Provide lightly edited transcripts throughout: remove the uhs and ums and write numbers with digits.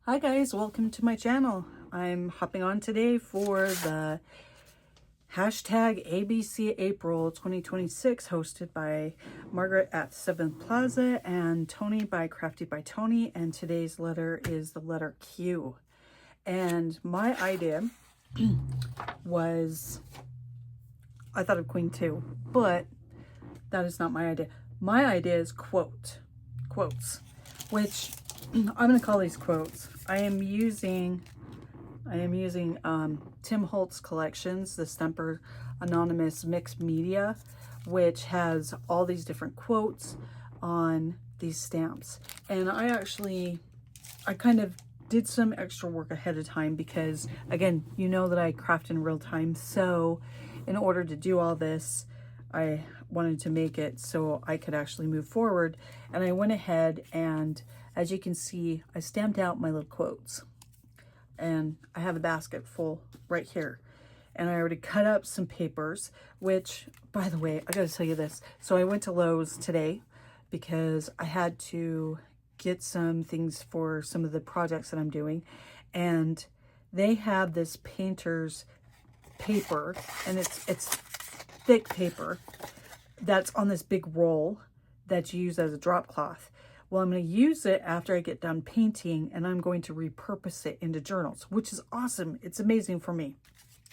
Hi guys, welcome to my channel. I'm hopping on today for the hashtag ABC April 2026 hosted by Margaret at Sevenplaza and Toni by Crafty by Toni, and today's letter is the letter Q. And my idea was, I thought of Queen too, but that is not my idea. My idea is quotes, which I'm going to call these quotes. I am using Tim Holtz Collections, the Stumper Anonymous Mixed Media, which has all these different quotes on these stamps. And I kind of did some extra work ahead of time because, again, you know that I craft in real time. So in order to do all this, I wanted to make it so I could actually move forward. And I went ahead and, as you can see, I stamped out my little quotes. And I have a basket full right here. And I already cut up some papers, which, by the way, I gotta tell you this. So I went to Lowe's today because I had to get some things for some of the projects that I'm doing. And they have this painter's paper, and it's thick paper that's on this big roll that's used as a drop cloth. Well, I'm going to use it after I get done painting, and I'm going to repurpose it into journals, which is awesome. It's amazing for me,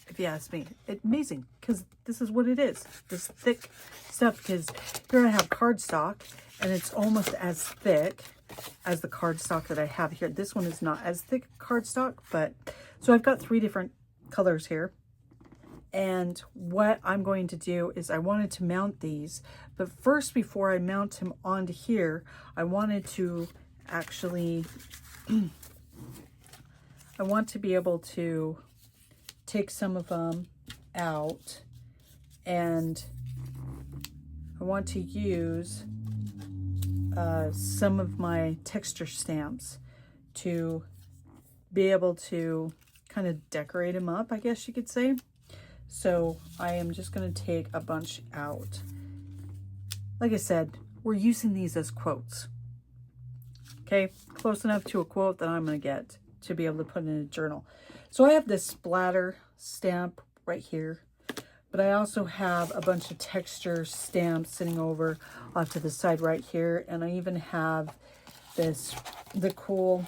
if you ask me. It's amazing because this is what it is, this thick stuff. Because here I have cardstock, and it's almost as thick as the cardstock that I have here. This one is not as thick cardstock, but so I've got 3 different colors here. And what I'm going to do is I wanted to mount these, but first, before I mount them onto here, I wanted to actually, I want to be able to take some of them out, and I want to use some of my texture stamps to be able to kind of decorate them up, I guess you could say. So I am just going to take a bunch out. Like I said, we're using these as quotes. Okay, close enough to a quote that I'm going to get to be able to put in a journal. So I have this splatter stamp right here, but I also have a bunch of texture stamps sitting over off to the side right here. And I even have the cool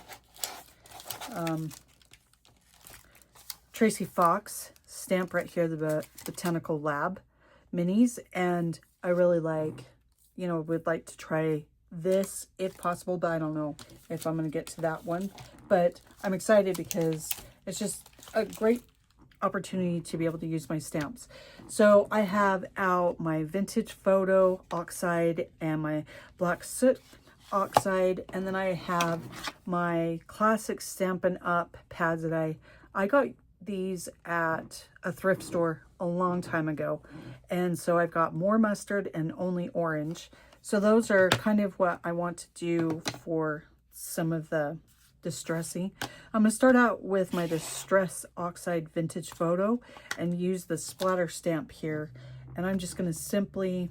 Tracy Fox stamp right here, the Botanical Lab minis, and I really like, would like to try this if possible, but I don't know if I'm going to get to that one. But I'm excited because it's just a great opportunity to be able to use my stamps. So I have out my vintage photo oxide and my black soot oxide, and then I have my classic Stampin' Up pads that I got these at a thrift store a long time ago. And so I've got more mustard and only orange. So those are kind of what I want to do for some of the distressing. I'm going to start out with my Distress Oxide Vintage Photo and use the splatter stamp here. And I'm just going to simply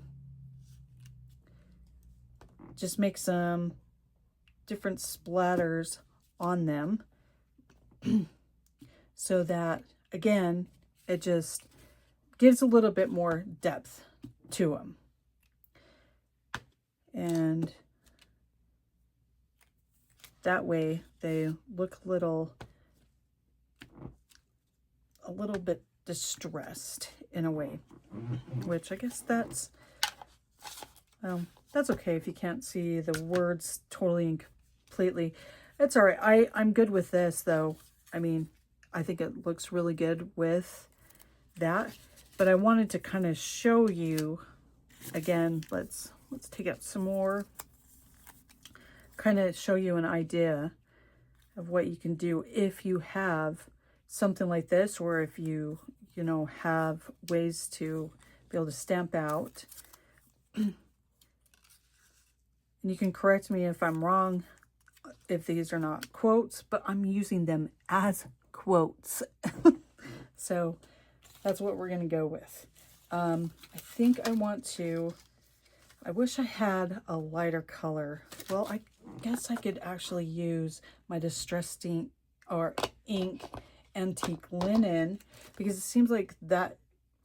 just make some different splatters on them. So that, again, it just gives a little bit more depth to them. And that way they look a little bit distressed in a way, which I guess that's okay if you can't see the words totally and completely. It's all right. I'm good with this, though. I mean, I think it looks really good with that, but I wanted to kind of show you again. Let's take out some more, kind of show you an idea of what you can do if you have something like this, or if you have ways to be able to stamp out. And you can correct me if I'm wrong, if these are not quotes, but I'm using them as quotes. So that's what we're going to go with. I think I wish I had a lighter color. Well, guess I could actually use my distressed ink or ink antique linen, because it seems like that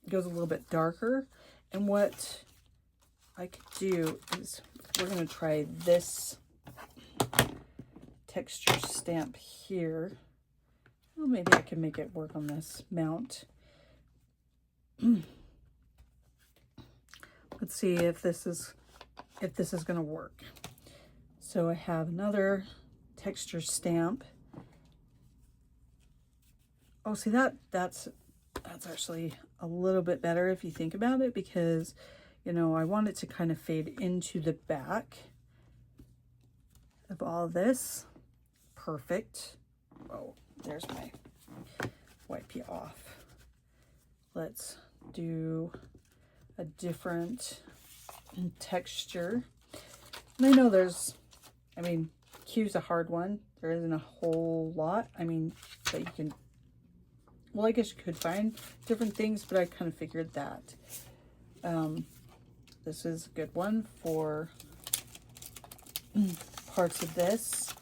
goes a little bit darker. And what I could do is, we're going to try this texture stamp here. Well, maybe I can make it work on this mount. Let's see if this is going to work. So I have another texture stamp. Oh, see, that's actually a little bit better if you think about it, because, you know, I want it to kind of fade into the back of all this. Perfect. Oh, there's my wipe you off. Let's do a different texture. And I know I mean, Q's a hard one. There isn't a whole lot. I mean, that you can, well, I guess you could find different things, but I kind of figured that this is a good one for parts of this.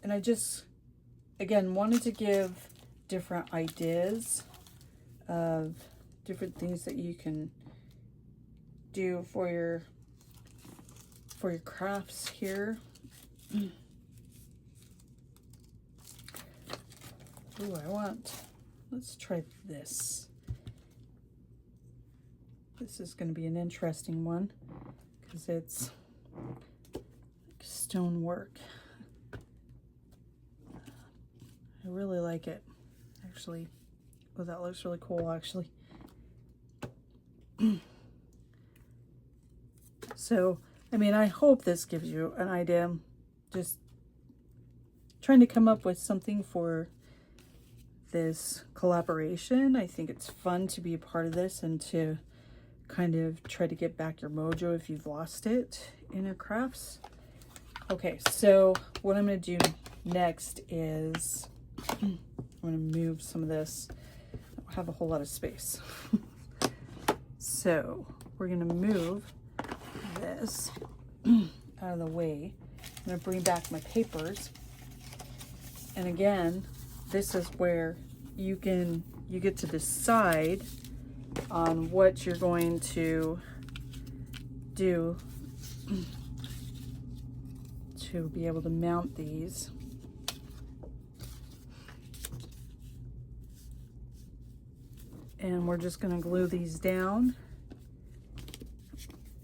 And I just, again, wanted to give different ideas of different things that you can do for your crafts here. Ooh, let's try this. This is going to be an interesting one because it's like stonework. I really like it, actually. Oh, that looks really cool, actually. So, I mean, I hope this gives you an idea. Just trying to come up with something for this collaboration. I think it's fun to be a part of this and to kind of try to get back your mojo if you've lost it in your crafts. Okay, so what I'm going to do next is I'm going to move some of this. I don't have a whole lot of space. So we're going to move this out of the way. I'm going to bring back my papers. And again, this is where you get to decide on what you're going to do to be able to mount these. And we're just going to glue these down.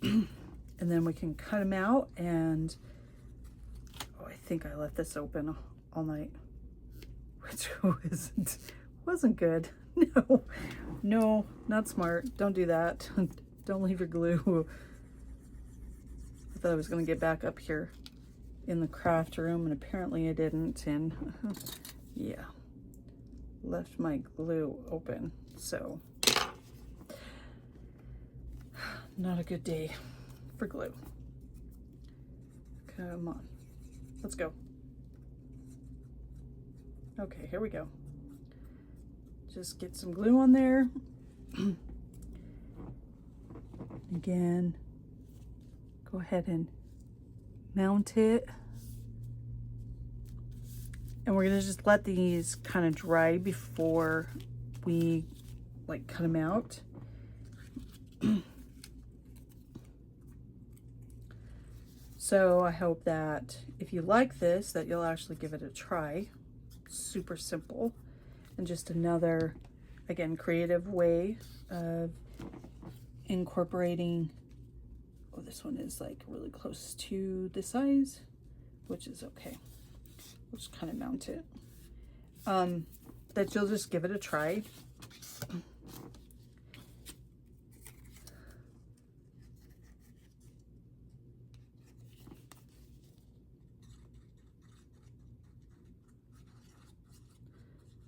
And then we can cut them out. And oh, I think I left this open all night, which wasn't good. No, not smart. Don't do that. Don't leave your glue. I thought I was going to get back up here in the craft room, and apparently I didn't. And yeah, left my glue open. So not a good day for glue. Come on, let's go. Okay, here we go. Just get some glue on there. Again, go ahead and mount it. And we're gonna just let these kind of dry before we like cut them out. So I hope that if you like this, that you'll actually give it a try. Super simple. And just another, again, creative way of incorporating. Oh, this one is like really close to the size, which is okay. We'll just kind of mount it. That you'll just give it a try.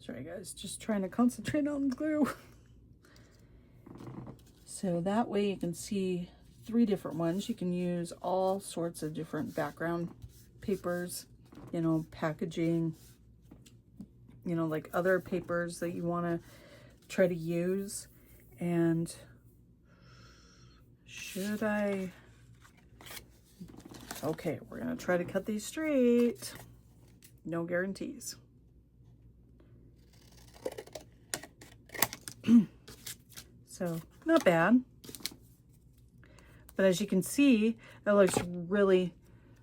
Sorry guys, just trying to concentrate on the glue. So that way you can see 3 different ones. You can use all sorts of different background papers, you know, packaging, you know, like other papers that you want to try to use. And should I Okay, we're gonna try to cut these straight. No guarantees. So, not bad. But as you can see, it looks really,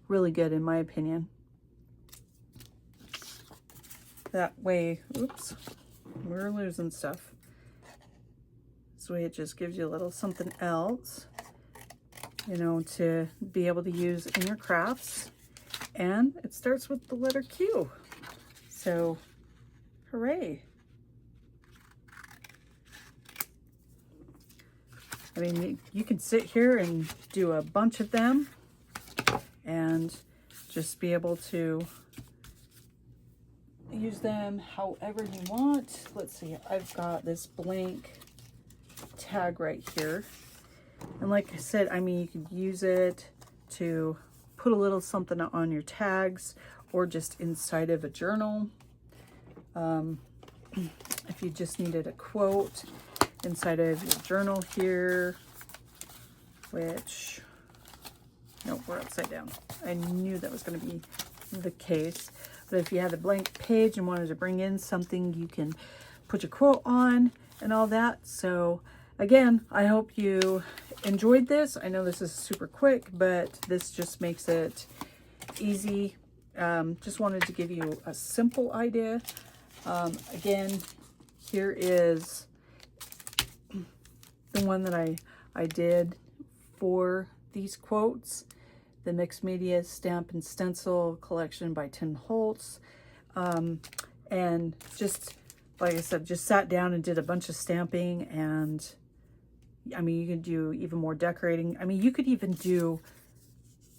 really good in my opinion. That way, oops, we're losing stuff. This way it just gives you a little something else, you know, to be able to use in your crafts. And it starts with the letter Q. So, hooray. I mean, you can sit here and do a bunch of them and just be able to use them however you want. Let's see, I've got this blank tag right here. And like I said, I mean, you could use it to put a little something on your tags or just inside of a journal. If you just needed a quote inside of your journal here, which, no, we're upside down. I knew that was going to be the case. But if you had a blank page and wanted to bring in something, you can put your quote on and all that. So again, I hope you enjoyed this. I know this is super quick, but this just makes it easy. Just wanted to give you a simple idea. Again, here is the one that I did for these quotes. The Mixed Media Stamp and Stencil collection by Tim Holtz. And just, like I said, just sat down and did a bunch of stamping. And I mean, you can do even more decorating. I mean, you could even do,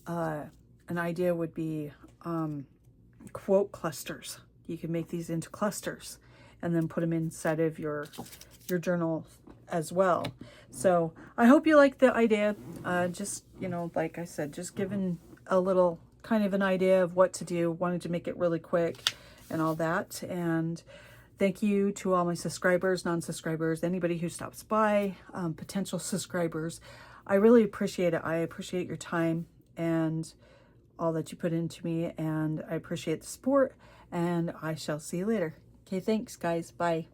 an idea would be quote clusters. You can make these into clusters and then put them inside of your journal as well. So I hope you like the idea. Just, you know, like I said, just giving a little kind of an idea of what to do. Wanted to make it really quick and all that. And thank you to all my subscribers, non-subscribers, anybody who stops by, potential subscribers. I really appreciate it. I appreciate your time and all that you put into me, and I appreciate the support, and I shall see you later. Okay, thanks guys. Bye.